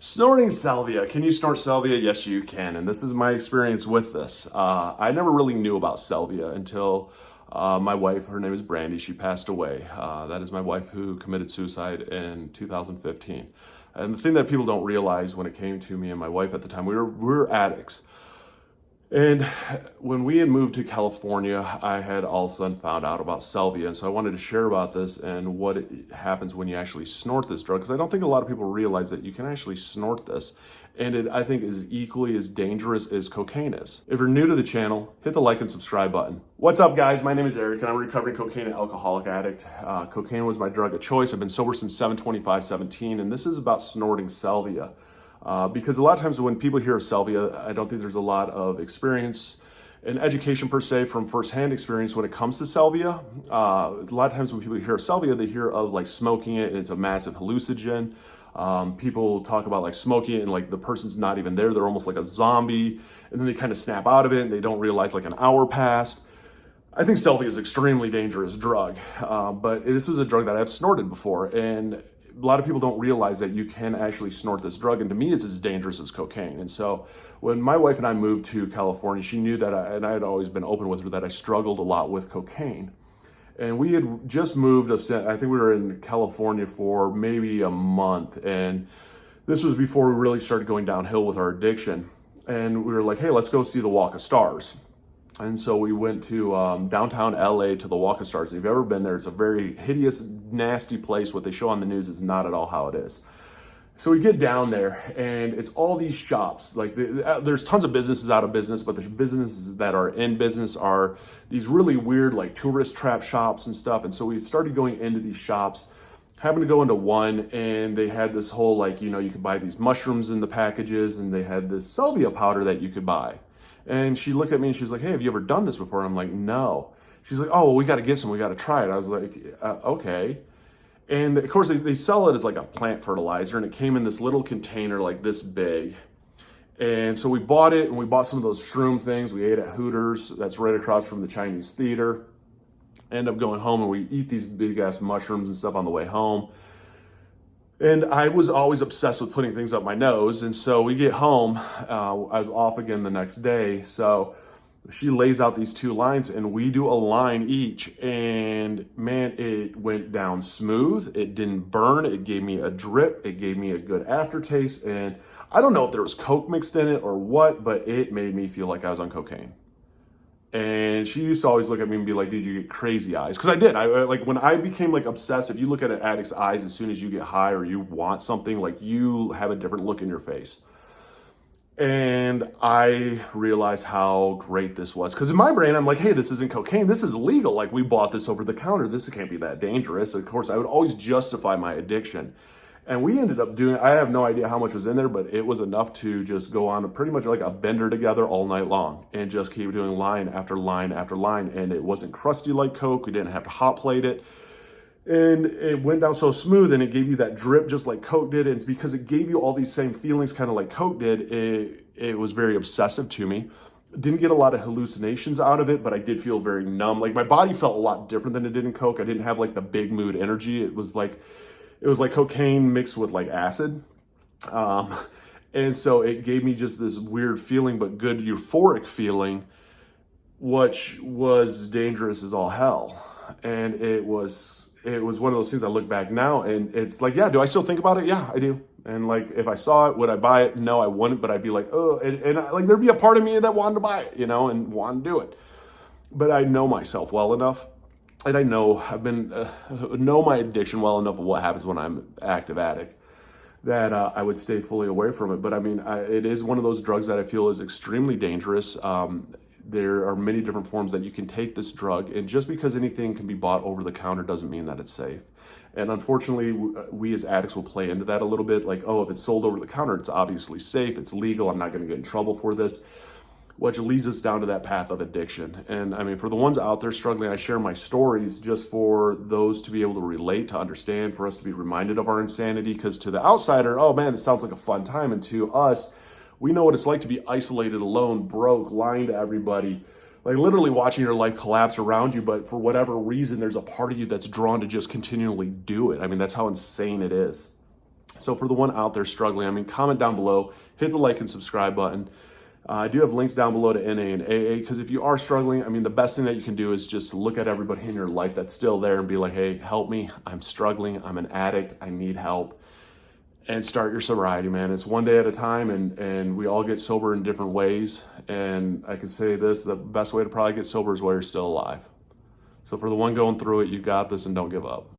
Snorting salvia. Can you snort salvia? Yes, you can. And this is my experience with this. I never really knew about salvia until my wife, her name is Brandy, she passed away. That is my wife who committed suicide in 2015. And the thing that people don't realize when it came to me and my wife at the time, we were addicts. And when we had moved to California, I had all of a sudden found out about salvia. And so I wanted to share about this and what happens when you actually snort this drug. Because I don't think a lot of people realize that you can actually snort this. And it, I think, is equally as dangerous as cocaine is. If you're new to the channel, hit the like and subscribe button. What's up, guys? My name is Eric, and I'm a recovering cocaine and alcoholic addict. Cocaine was my drug of choice. I've been sober since 7/25/17, and this is about snorting salvia. Because a lot of times when people hear of salvia, I don't think there's a lot of experience and education per se from firsthand experience when it comes to salvia. A lot of times when people hear of salvia, they hear of like smoking it, and it's a massive hallucinogen. People talk about like smoking it and like the person's not even there. They're almost like a zombie, and then they kind of snap out of it and they don't realize like an hour passed. I think salvia is an extremely dangerous drug, but this is a drug that I've snorted before, and a lot of people don't realize that you can actually snort this drug, and to me, it's as dangerous as cocaine. And so, when my wife and I moved to California, she knew that, and I had always been open with her that I struggled a lot with cocaine. And we had just moved. I think we were in California for maybe a month, and this was before we really started going downhill with our addiction. And we were like, "Hey, let's go see the Walk of Stars." And so we went to downtown LA to the Walk of Stars. If you've ever been there, it's a very hideous, nasty place. What they show on the news is not at all how it is. So we get down there, and it's all these shops. Like there's tons of businesses out of business, but the businesses that are in business are these really weird, like tourist trap shops and stuff. And so we started going into these shops, happened to go into one, and they had this whole like, you could buy these mushrooms in the packages, and they had this salvia powder that you could buy. And she looked at me and she's like, "Hey, have you ever done this before?" I'm like, "No." She's like, "Oh, well, we got to get some. We got to try it." I was like, "Okay." And of course, they sell it as like a plant fertilizer, and it came in this little container like this big. And so we bought it, and we bought some of those shroom things. We ate at Hooters. That's right across from the Chinese theater. End up going home, and we eat these big ass mushrooms and stuff on the way home. And I was always obsessed with putting things up my nose. And so we get home, I was off again the next day. So she lays out these two lines, and we do a line each. And man, it went down smooth. It didn't burn. It gave me a drip. It gave me a good aftertaste. And I don't know if there was Coke mixed in it or what, but it made me feel like I was on cocaine. And she used to always look at me and be like, "Dude, you get crazy eyes." Because I did. I like when I became like obsessed. If you look at an addict's eyes, as soon as you get high or you want something, like you have a different look in your face. And I realized how great this was. Because in my brain, I'm like, "Hey, this isn't cocaine. This is legal. Like we bought this over the counter. This can't be that dangerous." Of course, I would always justify my addiction. And we ended up doing, I have no idea how much was in there, but it was enough to just go on a pretty much like a bender together all night long and just keep doing line after line after line. And it wasn't crusty like Coke. We didn't have to hot plate it. And it went down so smooth, and it gave you that drip just like Coke did. And it's because it gave you all these same feelings kind of like Coke did. It was very obsessive to me. Didn't get a lot of hallucinations out of it, but I did feel very numb. Like my body felt a lot different than it did in Coke. I didn't have like the big mood energy. It was like cocaine mixed with like acid. And so it gave me just this weird feeling, but good euphoric feeling, which was dangerous as all hell. And it was one of those things I look back now and it's like, yeah, do I still think about it? Yeah, I do. And like, if I saw it, would I buy it? No, I wouldn't, but I'd be like, oh, and like, there'd be a part of me that wanted to buy it, and wanted to do it. But I know myself well enough. And I know know my addiction well enough of what happens when I'm an active addict that I would stay fully away from it. But I mean, it is one of those drugs that I feel is extremely dangerous. There are many different forms that you can take this drug, and just because anything can be bought over the counter doesn't mean that it's safe. And unfortunately, we as addicts will play into that a little bit. Like, oh, if it's sold over the counter, it's obviously safe, it's legal, I'm not going to get in trouble for this. Which leads us down to that path of addiction. And I mean, for the ones out there struggling, I share my stories just for those to be able to relate, to understand, for us to be reminded of our insanity. Because to the outsider, oh man, this sounds like a fun time. And to us, we know what it's like to be isolated, alone, broke, lying to everybody, like literally watching your life collapse around you. But for whatever reason, there's a part of you that's drawn to just continually do it. I mean, that's how insane it is. So for the one out there struggling, I mean, comment down below, hit the like and subscribe button. I do have links down below to NA and AA, because if you are struggling, I mean, the best thing that you can do is just look at everybody in your life that's still there and be like, hey, help me. I'm struggling. I'm an addict. I need help. And start your sobriety, man. It's one day at a time, and we all get sober in different ways. And I can say this, the best way to probably get sober is while you're still alive. So for the one going through it, you got this, and don't give up.